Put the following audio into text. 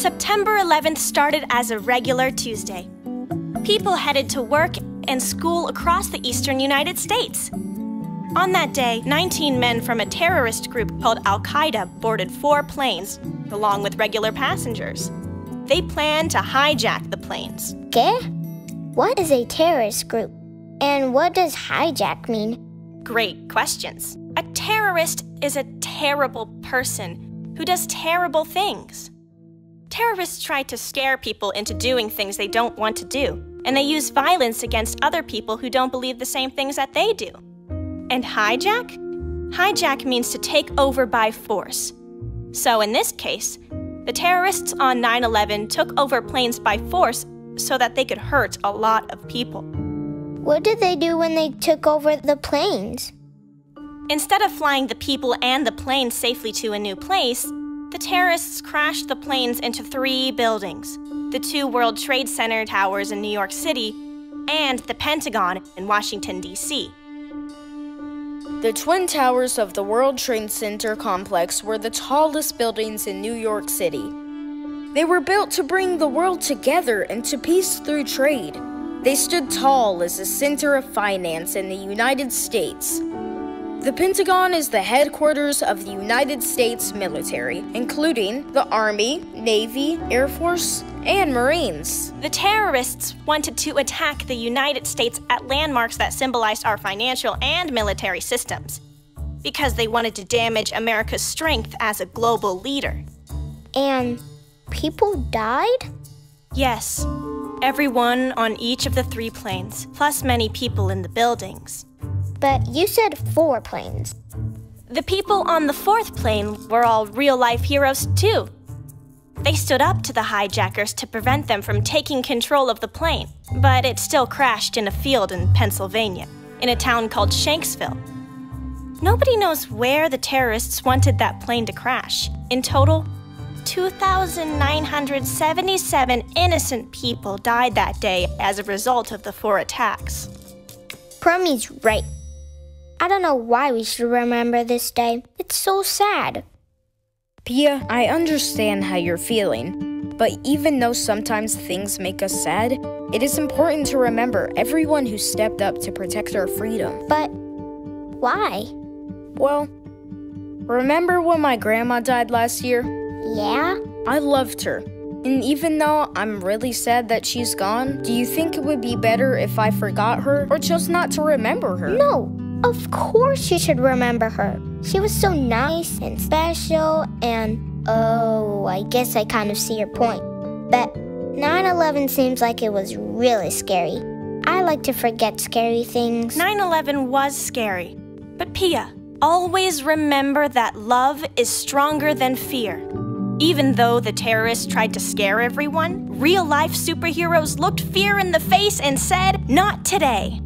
September 11th started as a regular Tuesday. People headed to work and school across the eastern United States. On that day, 19 men from a terrorist group called Al-Qaeda boarded 4 planes, along with regular passengers. They planned to hijack the planes. ¿Qué? What is a terrorist group? And what does hijack mean? Great questions. A terrorist is a terrible person who does terrible things. Terrorists try to scare people into doing things they don't want to do, and they use violence against other people who don't believe the same things that they do. And hijack? Hijack means to take over by force. So in this case, the terrorists on 9/11 took over planes by force so that they could hurt a lot of people. What did they do when they took over the planes? Instead of flying the people and the planes safely to a new place, the terrorists crashed the planes into 3 buildings: the 2 World Trade Center towers in New York City and the Pentagon in Washington, D.C. The Twin Towers of the World Trade Center complex were the tallest buildings in New York City. They were built to bring the world together and to peace through trade. They stood tall as a center of finance in the United States. The Pentagon is the headquarters of the United States military, including the Army, Navy, Air Force, and Marines. The terrorists wanted to attack the United States at landmarks that symbolized our financial and military systems, because they wanted to damage America's strength as a global leader. And people died? Yes, everyone on each of the 3 planes, plus many people in the buildings. But you said 4 planes. The people on the 4th plane were all real-life heroes, too. They stood up to the hijackers to prevent them from taking control of the plane, but it still crashed in a field in Pennsylvania, in a town called Shanksville. Nobody knows where the terrorists wanted that plane to crash. In total, 2,977 innocent people died that day as a result of the 4 attacks. Crummy's right. I don't know why we should remember this day. It's so sad. Pia, I understand how you're feeling, but even though sometimes things make us sad, it is important to remember everyone who stepped up to protect our freedom. But why? Well, remember when my grandma died last year? Yeah? I loved her. And even though I'm really sad that she's gone, do you think it would be better if I forgot her or chose not to remember her? No, of course you should remember her. She was so nice and special and, oh, I guess I kind of see your point. But 9/11 seems like it was really scary. I like to forget scary things. 9/11 was scary. But Pia, always remember that love is stronger than fear. Even though the terrorists tried to scare everyone, real-life superheroes looked fear in the face and said, "Not today."